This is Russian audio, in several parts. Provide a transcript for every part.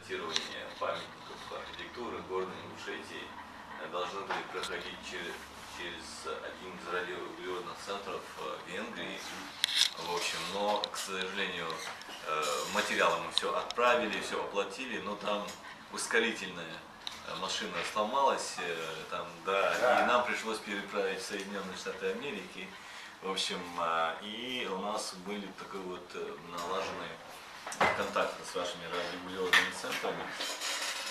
проектирования памятников архитектуры города Ингушетии должны были проходить через один из радиоуглеродных центров Венгрии. В общем, но, к сожалению, материалы мы все отправили, все оплатили, но там ускорительная машина сломалась, там, да, и нам пришлось переправить в Соединенные Штаты Америки. В общем, и у нас были такой вот налаженные контакты с вашими радиоуглеродными центрами.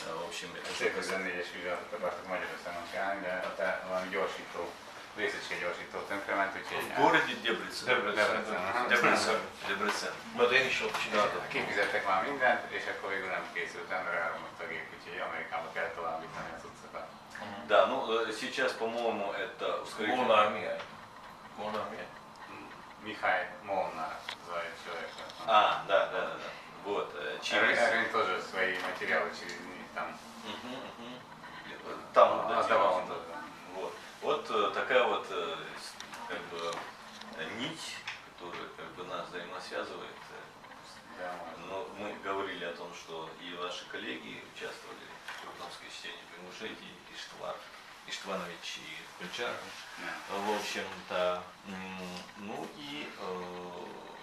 В общем, это Szép üzennégyes vizsgálatot akartak Magyarországon csinálni, de ott valami gyorsító, részecske gyorsító tönkrement, úgyhogy... В городе Дебрецен. Дебрецен. Majd én is ott csináltam. Kifizettek már mindent, és akkor végül nem készült, emberre elromlott a gép, úgyhogy Amerikába kell továbbítani a cuccokat. Да, ну сейчас, по-моему, это ускоритель. Molnár milyen? Molnár milyen? Михай Молнар зовут человека. Да. Вот. Эрвин тоже свои материалы через них там Там отдавал он тоже. Вот такая вот как бы нить, которая как бы нас взаимосвязывает. Да, Но мы говорили о том, что и ваши коллеги участвовали в крупном скрещении в Ингушетии, Иштванович и Кульчар. В общем-то, ну и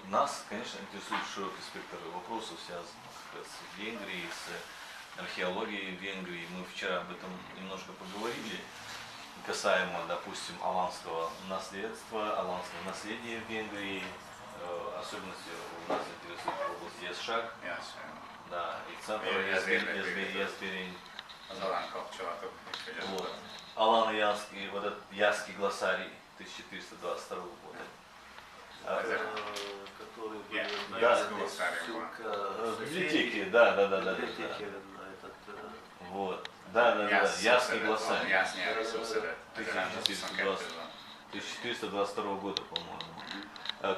нас, конечно, интересует широкий спектр вопросов, связанных с Венгрией, с археологией Венгрии. Мы вчера об этом немножко поговорили, касаемо, допустим, аланского наследства, аланского наследия в Венгрии. Особенности у нас интересует область Ясшак, да, и центр Ясберень. Вот. Алан Янский, вот этот Яский глоссарий 1422 года. Который в библиотеке, да. Вот. Да. Яский глоссарий. 1422 года, по-моему.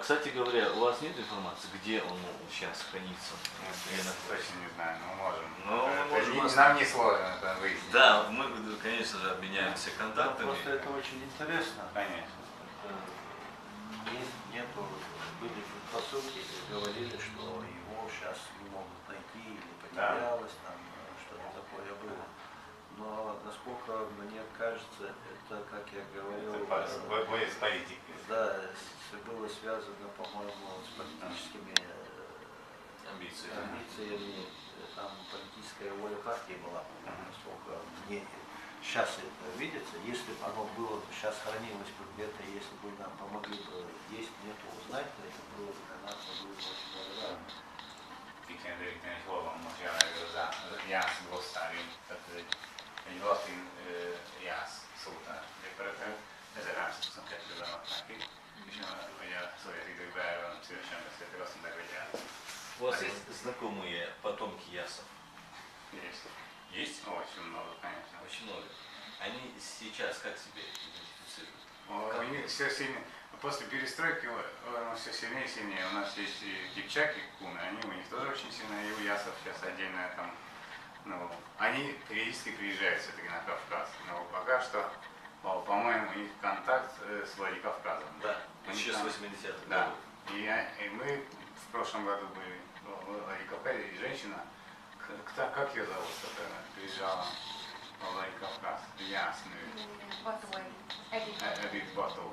Кстати говоря, у вас нет информации, где он сейчас хранится? Точно не знаю, но можем. Нам не сложно это выяснить. Да, мы, конечно же, обменяемся контактами. Просто это очень интересно. Конечно. Нету, были предпосылки, говорили, что его сейчас не могут найти, или потерялось, там что-то такое было. Но, насколько мне кажется, это, как я говорил, Более с политикой. да, было связано, по-моему, с политическими амбициями, там политическая воля партии была, насколько мне сейчас это видится. Если бы оно было, сейчас хранилось бы где-то, если бы нам помогли бы есть, нету, узнать, то это было бы для нас очень благодарно. Ki kéne deríteni, hogy hol van most jelenleg az Jász glossárium, tehát ez egy latin Jász szótár. Gyakorlatilag 1322-ben adták ki, és ugye a szovjet időkben erről nem szívesen beszéltek, azt mondták, hogy Jász. У вас есть знакомые потомки Ясов? Есть. Есть? Очень много, конечно. Очень много. Они сейчас как себя идентифицируют? У них все сильнее. После перестройки все сильнее и сильнее. У нас есть и кипчаки, куны, они у них тоже очень сильные, и у ясов сейчас отдельная там. Ну, они периодически приезжают все-таки на Кавказ. Но пока что, по-моему, у них контакт с Владикавказом. Да, 80-х. Да. И мы в прошлом году были в Владикавказе, и женщина, как ее зовут, которая приезжала в Владикавказ, ясную. Эдит Батова.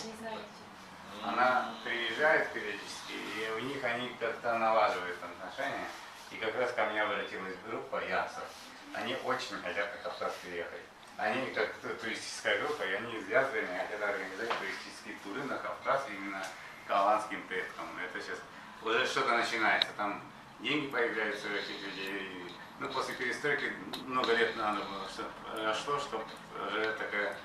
Она приезжает периодически, и у них они как-то налаживают отношения. И как раз ко мне обратилась группа ясов. Они очень хотят на Кавказ приехать. Они как туристическая группа, и они с язвами хотят организовать туристические туры на Кавказ именно к аланским предкам. Это сейчас уже что-то начинается. Там деньги появляются у этих людей. Ну, после перестройки много лет надо было, чтобы произошло, чтобы уже такая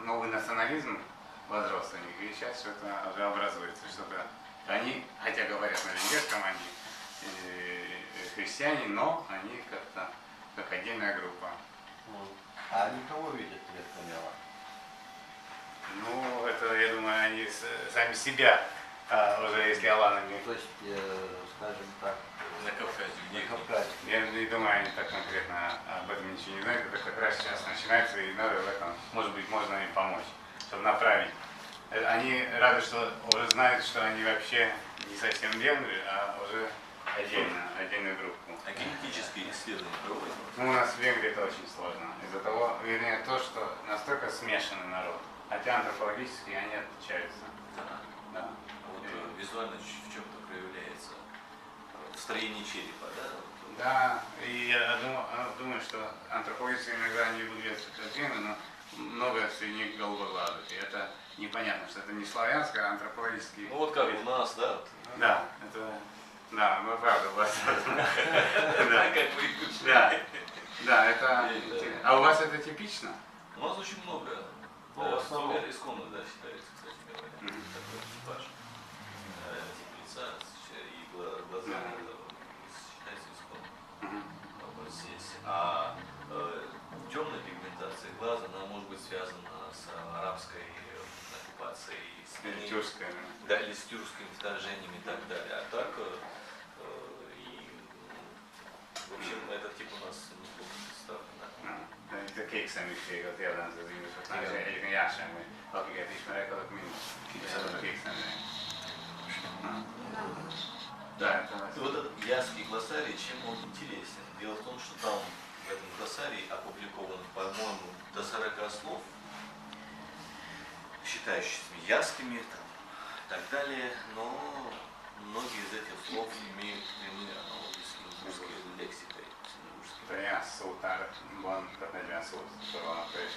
новый национализм возрос у них. И сейчас что-то уже образуется, что-то. Они, хотя говорят на венгерском, они христиане, но они как-то как отдельная группа. А они кого видят, я поняла? Ну, это, я думаю, они сами себя, уже если аланами. То есть, скажем так, На Кавказе. на Кавказе. Я не думаю, они так конкретно об этом ничего не знают. Это как раз сейчас начинается, и надо в этом, может быть, можно им помочь, чтобы направить. Они рады, что уже знают, что они вообще не совсем венгры, а уже отдельную группу. А генетические исследования проводят? Ну, у нас в Венгрии это очень сложно. Из-за того, вернее, то, что настолько смешанный народ. Хотя антропологически они отличаются. Да. Да. А вот визуально в чем-то проявляется в строении черепа, да? Да, и я думаю, что антропологически иногда они будут ответственны, но много среди них голубоглазых. И это непонятно, что это не славянское, а антропологически. Ну вот как у нас, да? Вот. Да, это... Да, мы правда вас. Да, как вы Да, да, это... А у вас это типично? У нас очень много. Ну, в основном. Исконно, да, считается, кстати говоря. Такой типаж. Тип лица и глаза считается исконно. Вот здесь. А темная пигментация глаза, она может быть связана с арабской оккупацией, с Тюркская. да, или с тюркскими вторжениями и так далее. А так, в общем, этот тип у нас неплохо представлен. Itt a kék szeműség az jellemző az indusoknál, és egyébként jár semmi. Akiket ismerek, azok mind kék szeműek. Да, это... И вот этот Ясский глоссарий, чем он интересен? Дело в том, что там в этом глоссарии опубликовано, по-моему, до 40 слов, считающихся ясскими там, и так далее, но многие из этих слов имеют прямые аналогии с ингушской лексикой. Ilyen szótárban, tehát 40 szót sorolnak fel, és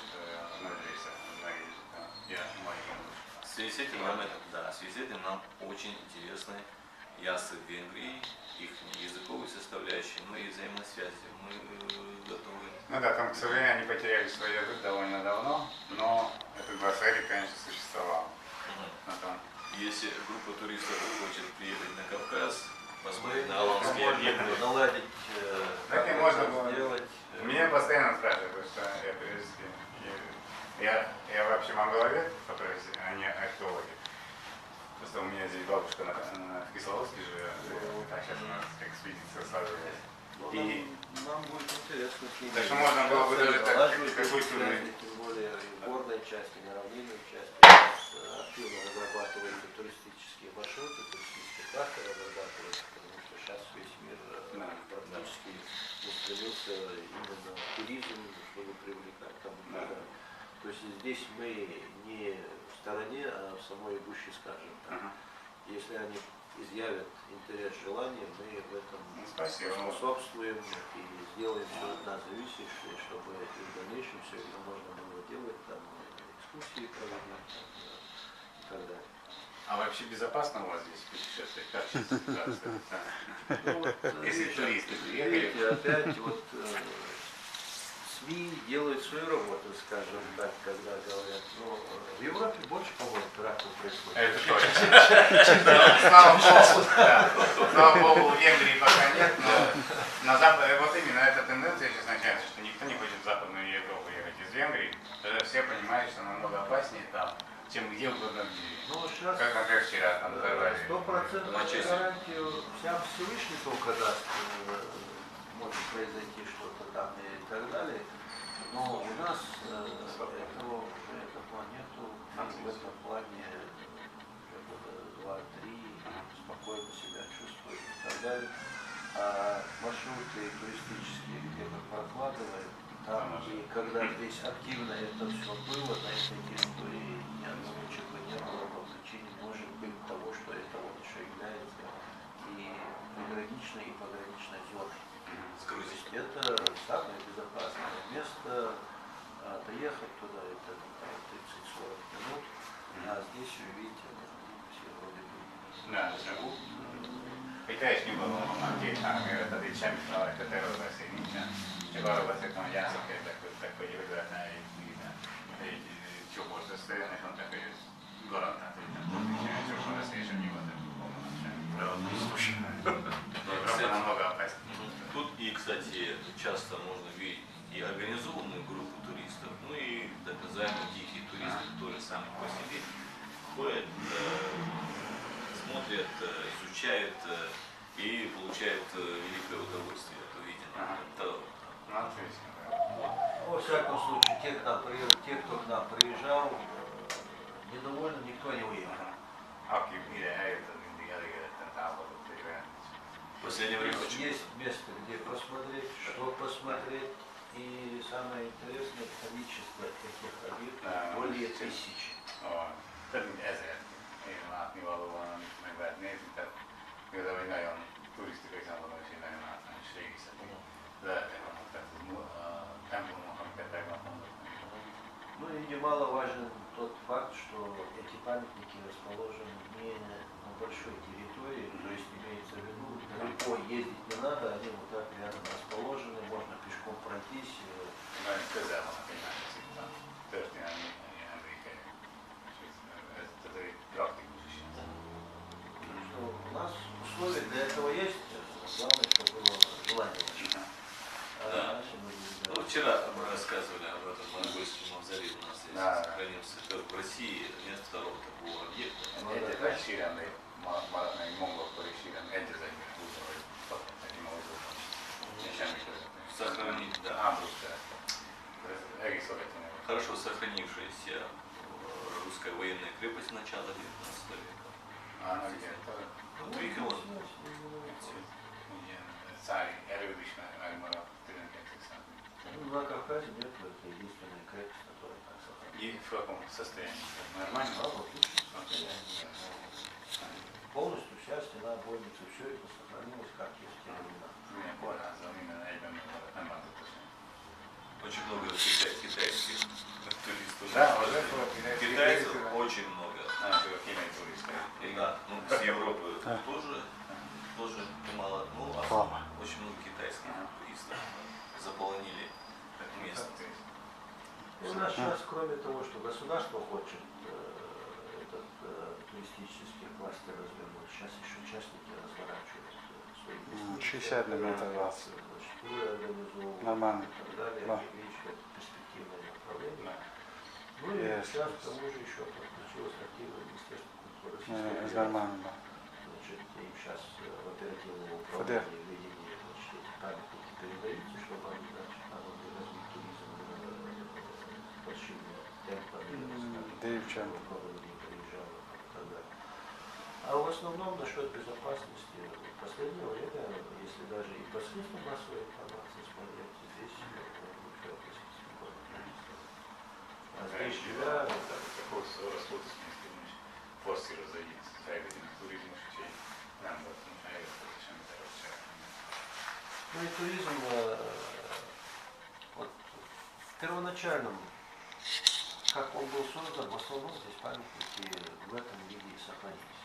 nagy része ilyen mai indus. В связи с этим нам очень интересны ясы в Венгрии, их языковой составляющей, ну и взаимосвязи. Мы готовы. Ну да, там, к сожалению, они потеряли свой язык довольно давно, но этот глоссарий, конечно, существовал. Если группа туристов хочет приехать на Кавказ, посмотреть на аланские объекты, наладить, так и можно было сделать. Меня постоянно спрашивают, потому что я периодически... Я вообще монголовед по профессии, а не археологи. Просто у меня здесь бабушка в Кисловодске живет, а сейчас у нас экспедиция сложилась. И... Нам будет интересно с ними. Так что можно было бы даже так, налаживать какой связи, тем более и в горной части, на равнинной части. У нас активно разрабатываются туристические маршруты, туристические карты разрабатываются, потому что сейчас весь мир практически устремился именно в туризм, чтобы привлекать там города. То есть здесь мы не в стороне, а в самой гуще, скажем так. Если они изъявят интерес, желание, мы в этом способствуем и сделаем все от нас зависящее, чтобы и в дальнейшем все это можно было делать, там экскурсии проводить и так далее. А вообще безопасно у вас здесь путешествовать? Как сейчас ситуация? Если туристы приехали... Видите, опять вот СМИ делают свою работу, скажем так, когда говорят, ну, в Европе больше, по-моему, терактов происходит. Это точно. Слава Богу, да. Слава Богу, в Венгрии пока нет, но на Западе вот именно эта тенденция сейчас начинается, что никто не хочет в Западную Европу ехать из Венгрии. Все понимают, что намного опаснее там, чем где угодно в мире. Ну, сейчас как, например, вчера там взорвали. 100% гарантию сам Всевышний только даст, может произойти что-то там и так далее. Но у нас этого уже нету, и в этом плане уже года 2-3 спокойно себя чувствует и так далее. А маршруты туристические где-то прокладывают, там, и когда здесь активно это все было, на этой территории ни одного человека не было по причине, может быть, того, что это вот еще является и приграничной, и пограничной зоной. Это самое безопасное место, доехать туда это 30-40 минут, а здесь, вы видите, все вроде бы живут. Pitäisi niin paljon omaa kiinnostaa, että itseämistä että terveydessä niitä. Ja varovasti, että on jäsenkeitä, kun jyryä näin niitä. Ei joku состояние, он так и гарантат. Тут и, кстати, часто можно видеть и организованную группу туристов, ну и так называемые дикие туристы, которые сами по себе ходят, смотрят, изучают и получают великое удовольствие от увиденного. Во всяком случае, те, кто к нам приезжал, недовольным никто не уехал. Aki ide eljött, az mindig elégedetten távolodott egy olyan В последнее время очень Есть место, где посмотреть, что посмотреть. И самое интересное, количество этих объектов более 1000. Több mint 1000 ilyen látnivaló van, amit meg lehet nézni, tehát igazából egy nagyon turisztikai szempontból is egy nagyon látványos régészeti lehetőség vannak, tehát a templomok, amiket tegnap mondott. Ну и немаловажен тот факт, что эти памятники расположены не на большой территории, то есть имеется в виду, далеко ездить не надо, они вот так рядом расположены, можно пешком пройтись. Nagyon közel vannak egymáshoz itt a történelmi emlékei. Ez egy praktikus is. Что у нас условия для этого есть, главное, чтобы было желание. Да. Ну, вчера мы рассказывали об этом монгольском мавзолее у нас здесь Да. сохранился. В России нет второго такого объекта. Egyetlen síremlék maradt meg mongolkori sírem, egyezegyben húzva, hogy egy mongolkori. És semmi között. Сохранить, да. Háborút szerettek. Ez egész Szovjetunió. Хорошо сохранившаяся русская военная крепость начала 19 века. Annak ilyen, 3 километра. ilyen szári erőd is megmaradt 19 század. Ну, на Кавказе нет, это единственная крепость, которая так сохранилась. И в каком состоянии? Нормально? Да, вот лучшее состояние. Полностью вся стена бойницы, все это сохранилось, как есть в те времена. Milyen kórházzal minden egyben megmaradt, nem változott semmi. Очень много китайских туристов. Да, вот это вот Китайцев очень много. Nagyon sok a kínai turista. И да, ну, с Европы тоже немало, ну, а очень много китайских туристов заполонили это место. И у нас сейчас, кроме того, что государство хочет этот туристический кластер развернуть, сейчас еще частники разворачивают свои туристические 60 на метр раз. значит, туры организовывают Нормально. и так далее. Да. Видишь, это перспективное направление. Ну и Yes. сейчас к тому же еще подключилось активное Министерство культуры. Это нормально, да. Значит, им сейчас в оперативном Фадер. управлении ведения, значит, эти памятники передаются, чтобы они, значит, там могли развить туризм большими темпами, Девчонки. чтобы никого не приезжало и так далее. А в основном насчет безопасности, в последнее время, если даже и по средствам массовой информации смотреть, здесь все относительно спокойно. А здесь живя, Forszíroz egy fejlődni a turizmus, úgyhogy nem volt eljöttök semmit erről sem. ну и туризм вот, в первоначальном, как он был создан, в основном здесь памятники в этом виде и сохранились.